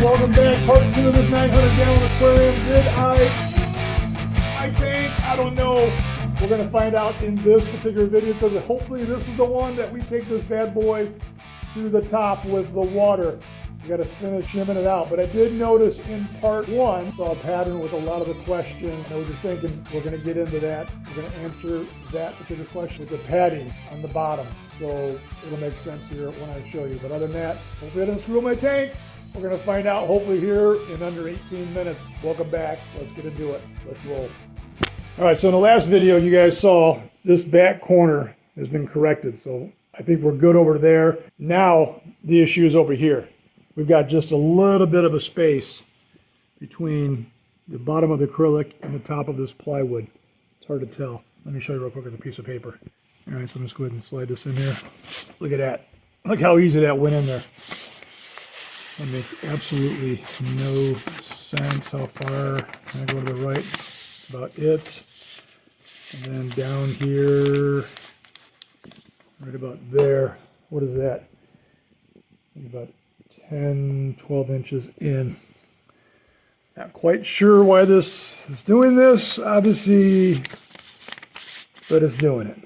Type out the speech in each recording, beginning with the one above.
Welcome back, part 2 of this 900-gallon aquarium. Did I tank? I don't know. We're going to find out in this particular video, because hopefully this is the one that we take this bad boy to the top with the water. We got to finish shimming it out. But I did notice in part 1, saw a pattern with a lot of the questions. I was just thinking we're going to get into that. We're going to answer that particular question with the padding on the bottom. So it'll make sense here when I show you. But other than that, hopefully I didn't screw my tank. We're going to find out hopefully here in under 18 minutes. Welcome back. Let's get into it. Let's roll. All right, so in the last video you guys saw this back corner has been corrected. So I think we're good over there. Now the issue is over here. We've got just a little bit of a space between the bottom of the acrylic and the top of this plywood. It's hard to tell. Let me show you real quick with a piece of paper. All right, so I'm just go ahead and slide this in here. Look at that. Look how easy that went in there. That makes absolutely no sense. How far? I go to the right, about it. And then down here, right about there. What is that? About 10, 12 inches in. Not quite sure why this is doing this, obviously, but it's doing it.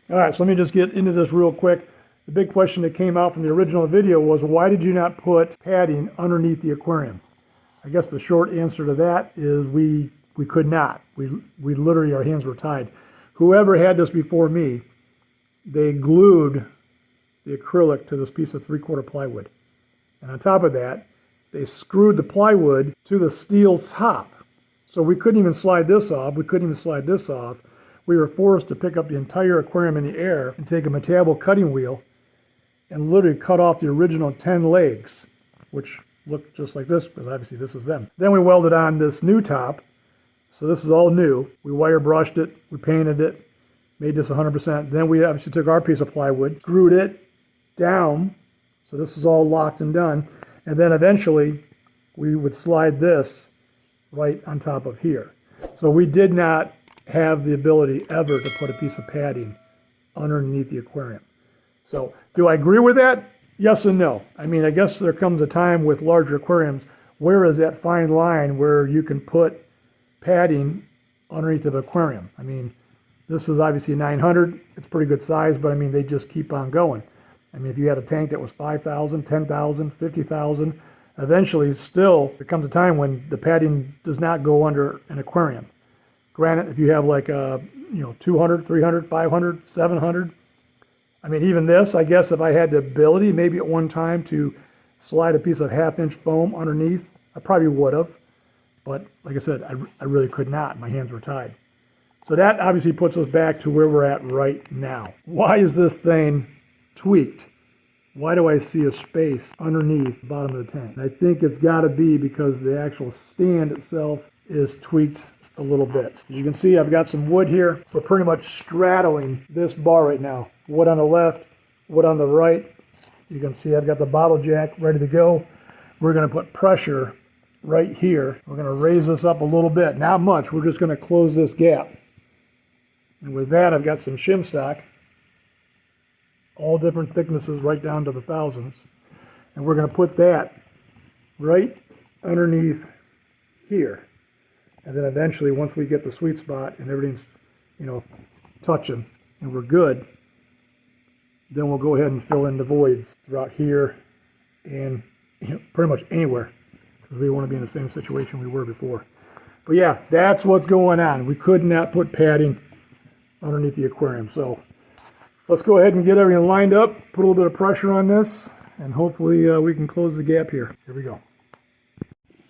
All right, so let me just get into this real quick. The big question that came out from the original video was, why did you not put padding underneath the aquarium? I guess the short answer to that is we could not. We literally, our hands were tied. Whoever had this before me, they glued the acrylic to this piece of 3/4 plywood. And on top of that, they screwed the plywood to the steel top. So we couldn't even slide this off. We couldn't even slide this off. We were forced to pick up the entire aquarium in the air and take a Metabo cutting wheel and literally cut off the original 10 legs, which look just like this, because obviously this is them. Then we welded on this new top. So this is all new. We wire brushed it, we painted it, made this 100%. Then we obviously took our piece of plywood, screwed it down. So this is all locked and done. And then eventually we would slide this right on top of here. So we did not have the ability ever to put a piece of padding underneath the aquarium. So do I agree with that? Yes and no. I mean, I guess there comes a time with larger aquariums, where is that fine line where you can put padding underneath the aquarium? I mean, this is obviously 900. It's pretty good size, but I mean, they just keep on going. I mean, if you had a tank that was 5,000, 10,000, 50,000, eventually still there comes a time when the padding does not go under an aquarium. Granted, if you have like a, 200, 300, 500, 700, I mean, even this, I guess if I had the ability, maybe at one time, to slide a piece of 1/2-inch foam underneath, I probably would have. But like I said, I really could not. My hands were tied. So that obviously puts us back to where we're at right now. Why is this thing tweaked? Why do I see a space underneath the bottom of the tank? I think it's got to be because the actual stand itself is tweaked a little bit. As you can see, I've got some wood here. We're pretty much straddling this bar right now. Wood on the left, wood on the right. You can see I've got the bottle jack ready to go. We're going to put pressure right here. We're going to raise this up a little bit. Not much. We're just going to close this gap. And with that, I've got some shim stock. All different thicknesses right down to the thousands. And we're going to put that right underneath here. And then eventually, once we get the sweet spot and everything's, touching and we're good, then we'll go ahead and fill in the voids throughout here and pretty much anywhere, because we want to be in the same situation we were before. But yeah, that's what's going on. We could not put padding underneath the aquarium. So let's go ahead and get everything lined up, put a little bit of pressure on this, and hopefully we can close the gap here. Here we go.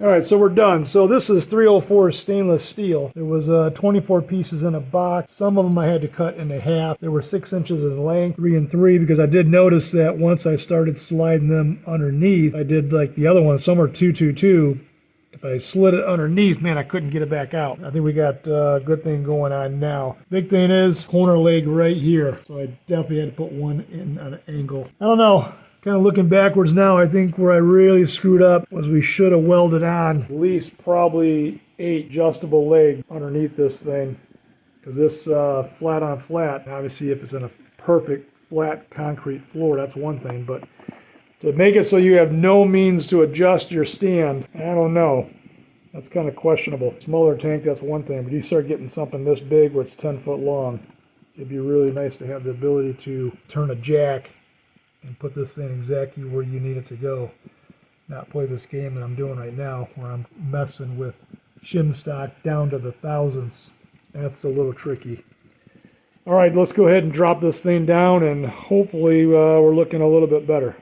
All right, so we're done. So this is 304 stainless steel. There was 24 pieces in a box. Some of them I had to cut into half. They were 6 inches in length, 3 and 3, because I did notice that once I started sliding them underneath, I did like the other one, some are 222. If I slid it underneath, man, I couldn't get it back out. I think we got a good thing going on now. Big thing is corner leg right here. So I definitely had to put one in at an angle. I don't know. Kind of looking backwards now, I think where I really screwed up was we should have welded on at least probably 8 adjustable leg underneath this thing. Because this flat on flat, obviously if it's in a perfect flat concrete floor, that's one thing, but to make it so you have no means to adjust your stand, I don't know. That's kind of questionable. Smaller tank, that's one thing, but you start getting something this big where it's 10 foot long, it'd be really nice to have the ability to turn a jack and put this thing exactly where you need it to go. Not play this game that I'm doing right now where I'm messing with shim stock down to the thousandths. That's a little tricky. All right, let's go ahead and drop this thing down, and hopefully we're looking a little bit better.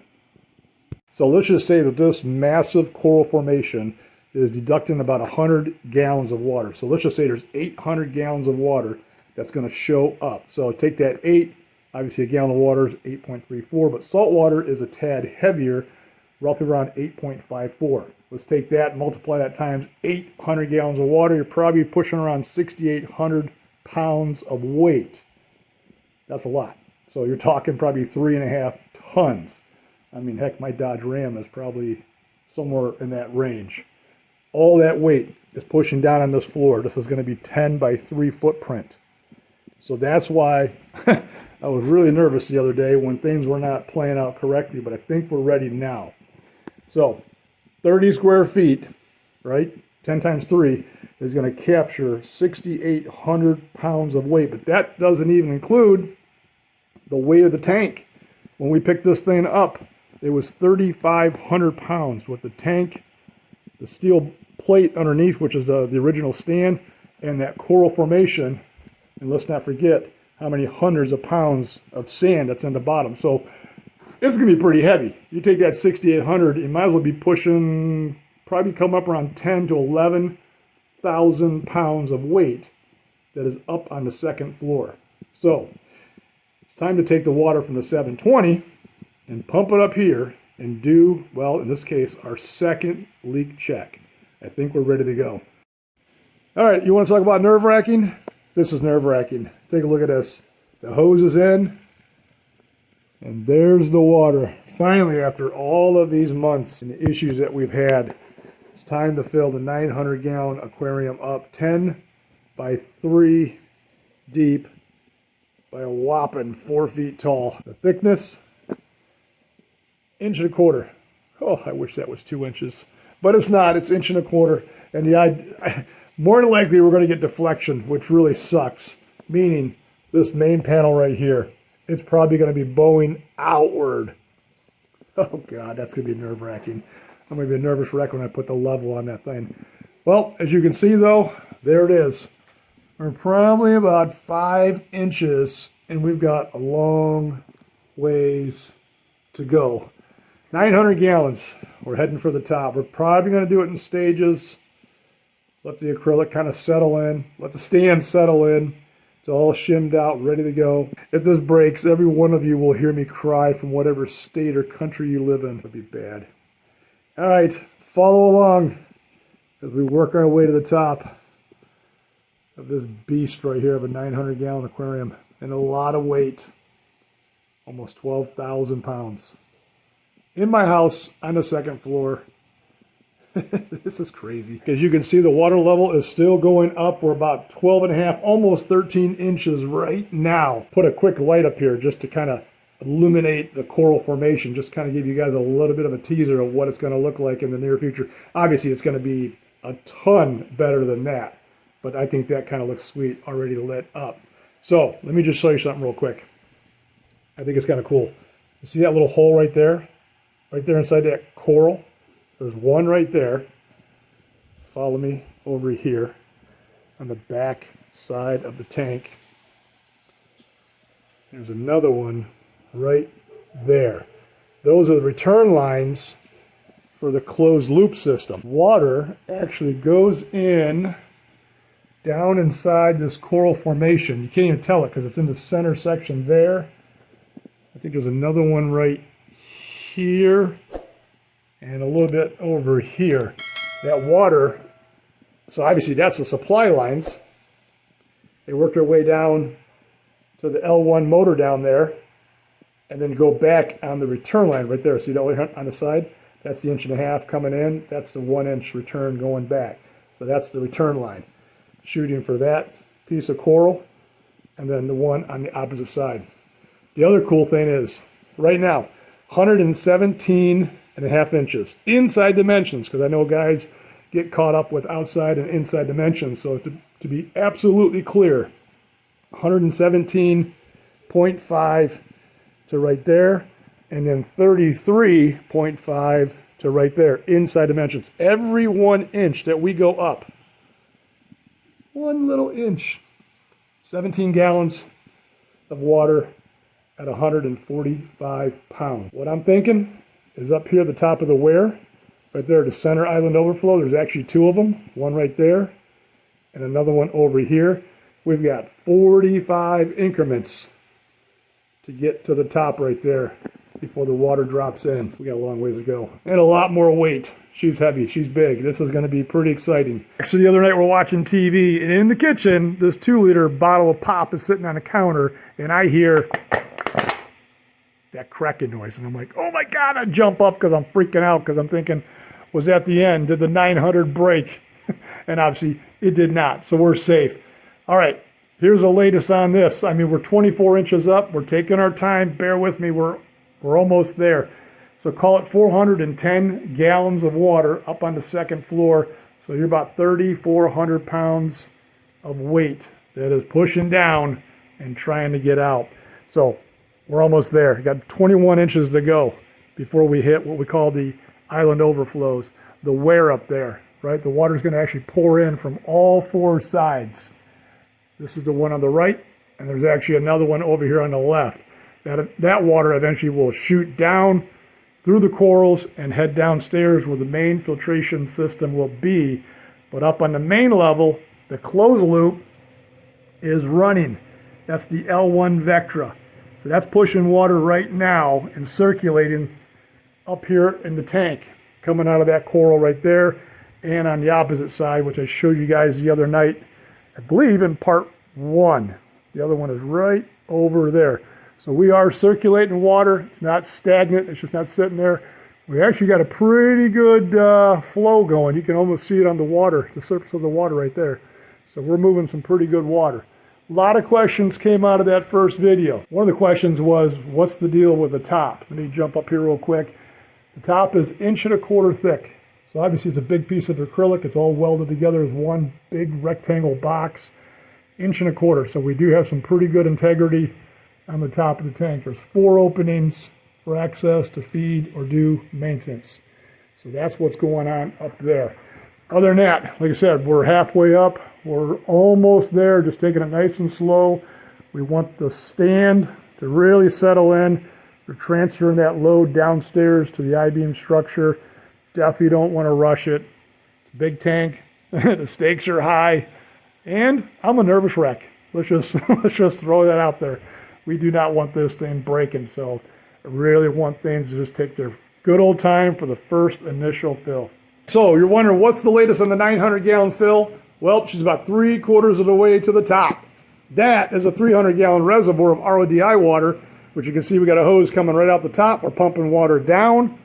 So let's just say that this massive coral formation is deducting about 100 gallons of water. So let's just say there's 800 gallons of water that's going to show up. So take that 8, obviously a gallon of water is 8.34, but salt water is a tad heavier, roughly around 8.54. Let's take that and multiply that times 800 gallons of water. You're probably pushing around 6,800 pounds of weight. That's a lot. So you're talking probably 3.5 tons. I mean, heck, my Dodge Ram is probably somewhere in that range. All that weight is pushing down on this floor. This is going to be 10 by 3 footprint. So that's why I was really nervous the other day when things were not playing out correctly, but I think we're ready now. So 30 square feet, right, 10 times 3, is going to capture 6,800 pounds of weight, but that doesn't even include the weight of the tank. When we picked this thing up, it was 3,500 pounds with the tank, the steel plate underneath, which is the original stand, and that coral formation. And let's not forget how many hundreds of pounds of sand that's in the bottom. So it's going to be pretty heavy. You take that 6,800, you might as well be pushing, probably come up around 10 to 11,000 pounds of weight that is up on the second floor. So it's time to take the water from the 720 and pump it up here and do, well, in this case, our second leak check. I think we're ready to go. All right, you want to talk about nerve-wracking? This is nerve-wracking. Take a look at this. The hose is in, and there's the water. Finally, after all of these months and the issues that we've had, it's time to fill the 900-gallon aquarium up, 10 by 3 deep by a whopping 4 feet tall. The thickness, 1.25 inches. Oh, I wish that was 2 inches, but it's not. It's 1.25 inches, and more than likely we're going to get deflection, which really sucks. Meaning this main panel right here, it's probably going to be bowing outward. Oh God, that's going to be nerve-wracking. I'm going to be a nervous wreck when I put the level on that thing. Well, as you can see though, there it is. We're probably about 5 inches, and we've got a long ways to go. 900 gallons. We're heading for the top. We're probably going to do it in stages. Let the acrylic kind of settle in. Let the stand settle in. It's all shimmed out, ready to go. If this breaks, every one of you will hear me cry from whatever state or country you live in. It'll be bad. All right, follow along as we work our way to the top of this beast right here of a 900-gallon aquarium. And a lot of weight. Almost 12,000 pounds. In my house on the second floor. This is crazy. As you can see, the water level is still going up. We're about 12.5, almost 13 inches right now. Put a quick light up here just to kind of illuminate the coral formation, just kind of give you guys a little bit of a teaser of what it's going to look like in the near future. Obviously, it's going to be a ton better than that, but I think that kind of looks sweet, already lit up. So let me just show you something real quick. I think it's kind of cool. You see that little hole right there? Right there inside that coral? There's one right there. Follow me over here on the back side of the tank. There's another one right there. Those are the return lines for the closed loop system. Water actually goes in down inside this coral formation. You can't even tell it because it's in the center section there. I think there's another one right here and a little bit over here. That water, so obviously that's the supply lines. They work their way down to the L1 motor down there and then go back on the return line right there. See that way on the side? That's the 1.5 inches coming in. That's the 1 inch return going back. So that's the return line, shooting for that piece of coral and then the one on the opposite side. The other cool thing is, right now, 117.5 inches. Inside dimensions, because I know guys get caught up with outside and inside dimensions. So to be absolutely clear, 117.5 to right there, and then 33.5 to right there, inside dimensions. Every 1 inch that we go up, 1 little inch, 17 gallons of water at 145 pounds. What I'm thinking is up here at the top of the weir, right there, the center island overflow, there's actually 2 of them, one right there and another one over here. We've got 45 increments to get to the top right there before the water drops in. We got a long ways to go. And a lot more weight. She's heavy, she's big. This is gonna be pretty exciting. Actually, the other night we're watching TV, and in the kitchen, this 2-liter bottle of pop is sitting on the counter, and I hear that cracking noise, and I'm like, oh my God, I jump up because I'm freaking out, because I'm thinking, was that the end? Did the 900 break? And obviously, it did not, so we're safe. All right, here's the latest on this. I mean, we're 24 inches up. We're taking our time. Bear with me. We're almost there. So call it 410 gallons of water up on the second floor. So you're about 3,400 pounds of weight that is pushing down and trying to get out. So we're almost there. We got 21 inches to go before we hit what we call the island overflows, the weir up there, right? The water's going to actually pour in from all 4 sides. This is the one on the right, and there's actually another one over here on the left. That water eventually will shoot down through the corals and head downstairs where the main filtration system will be. But up on the main level, the closed loop is running. That's the L1 Vectra. So that's pushing water right now and circulating up here in the tank, coming out of that coral right there, and on the opposite side, which I showed you guys the other night, I believe in part 1. The other one is right over there. So we are circulating water. It's not stagnant. It's just not sitting there. We actually got a pretty good flow going. You can almost see it on the water, the surface of the water right there. So we're moving some pretty good water. A lot of questions came out of that first video. One of the questions was, what's the deal with the top? Let me jump up here real quick. The top is 1.25 inches thick. So obviously it's a big piece of acrylic. It's all welded together as one big rectangle box, 1.25 inches. So we do have some pretty good integrity on the top of the tank. There's 4 openings for access to feed or do maintenance. So that's what's going on up there. Other than that, like I said, we're halfway up. We're almost there, just taking it nice and slow. We want the stand to really settle in. We're transferring that load downstairs to the I-beam structure. Definitely don't want to rush it. It's a big tank. The stakes are high. And I'm a nervous wreck. Let's just throw that out there. We do not want this thing breaking, so I really want things to just take their good old time for the first initial fill. So you're wondering, what's the latest on the 900-gallon fill? Well, she's about 3/4 of the way to the top. That is a 300-gallon reservoir of RODI water, which you can see we got a hose coming right out the top. We're pumping water down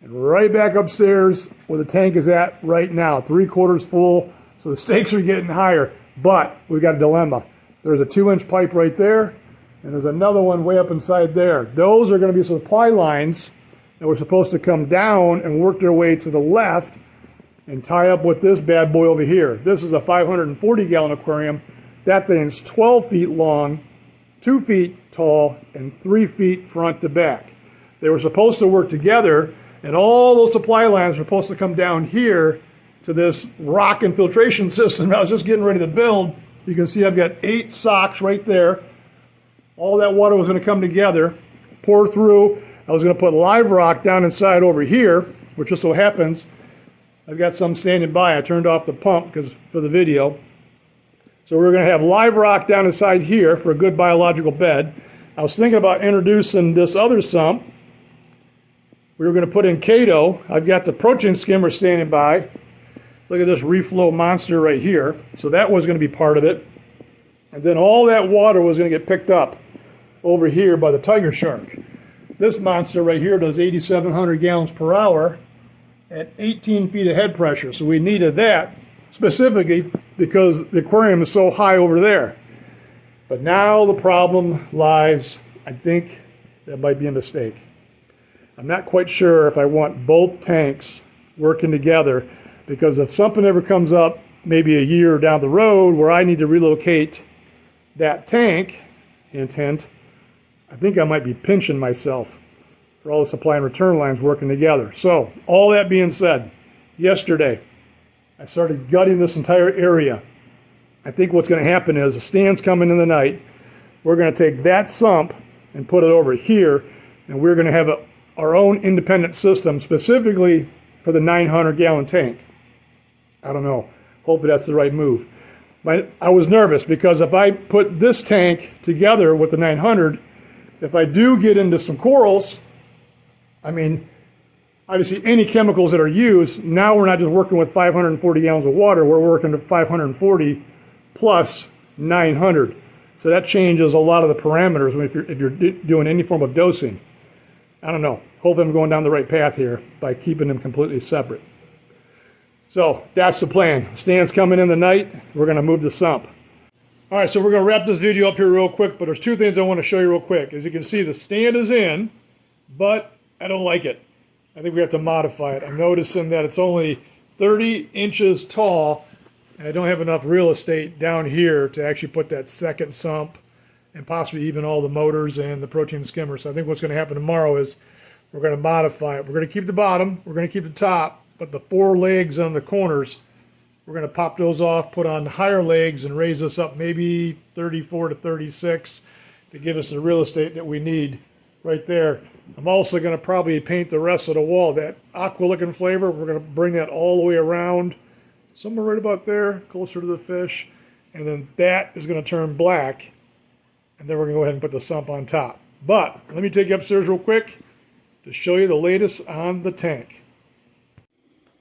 and right back upstairs where the tank is at right now, 3/4 full. So the stakes are getting higher, but we've got a dilemma. There's a 2-inch pipe right there, and there's another one way up inside there. Those are going to be supply lines that were supposed to come down and work their way to the left and tie up with this bad boy over here. This is a 540-gallon aquarium. That thing's 12 feet long, 2 feet tall, and 3 feet front to back. They were supposed to work together, and all those supply lines were supposed to come down here to this rock infiltration system I was just getting ready to build. You can see I've got 8 socks right there. All that water was going to come together, pour through. I was going to put live rock down inside over here, which just so happens I've got some standing by. I turned off the pump for the video. So we're going to have live rock down inside here for a good biological bed. I was thinking about introducing this other sump. We were going to put in Kato. I've got the protein skimmer standing by. Look at this reflow monster right here. So that was going to be part of it. And then all that water was going to get picked up over here by the tiger shark. This monster right here does 8,700 gallons per hour at 18 feet of head pressure. So we needed that specifically because the aquarium is so high over there. But now the problem lies, I think that might be a mistake. I'm not quite sure if I want both tanks working together, because if something ever comes up maybe a year down the road where I need to relocate that tank, hint, hint, I think I might be pinching myself for all the supply and return lines working together. So all that being said, yesterday I started gutting this entire area. I think what's going to happen is the stand's coming in the night. We're going to take that sump and put it over here, and we're going to have our own independent system specifically for the 900-gallon tank. I don't know. Hopefully that's the right move. But I was nervous because if I put this tank together with the 900, if I do get into some corals, I mean, obviously any chemicals that are used, now we're not just working with 540 gallons of water, we're working with 540 plus 900. So that changes a lot of the parameters if you're doing any form of dosing. I don't know. Hopefully I'm going down the right path here by keeping them completely separate. So that's the plan. Stand's coming in the night. We're going to move the sump. All right, so we're going to wrap this video up here real quick, but there's two things I want to show you real quick. As you can see, the stand is in, but I don't like it. I think we have to modify it. I'm noticing that it's only 30 inches tall, and I don't have enough real estate down here to actually put that second sump and possibly even all the motors and the protein skimmer. So I think what's going to happen tomorrow is we're going to modify it. We're going to keep the bottom, we're going to keep the top, but the 4 legs on the corners, we're going to pop those off, put on higher legs, and raise this up maybe 34 to 36 to give us the real estate that we need right there. I'm also going to probably paint the rest of the wall. That aqua looking flavor, we're going to bring that all the way around, somewhere right about there, closer to the fish. And then that is going to turn black. And then we're going to go ahead and put the sump on top. But let me take you upstairs real quick to show you the latest on the tank.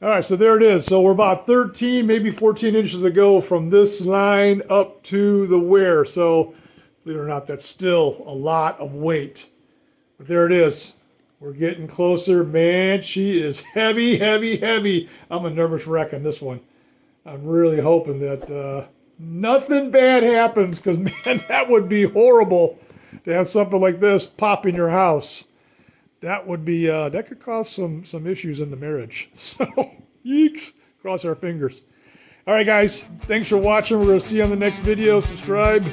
All right, so there it is. So we're about 13, maybe 14 inches ago from this line up to the weir. So believe it or not, that's still a lot of weight. But there it is. We're getting closer. Man, she is heavy, heavy, heavy. I'm a nervous wreck on this one. I'm really hoping that nothing bad happens, because, man, that would be horrible to have something like this pop in your house. That would be, that could cause some issues in the marriage. So, yeeks, cross our fingers. All right, guys, thanks for watching. We're going to see you on the next video. Subscribe,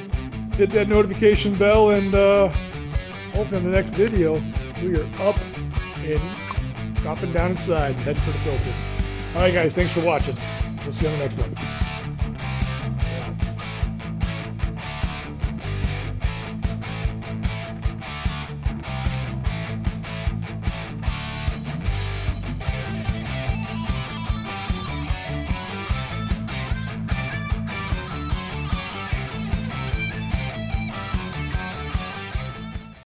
hit that notification bell, and hopefully in the next video, we are up and dropping down inside, heading for the filter. All right, guys, thanks for watching. We'll see you on the next one.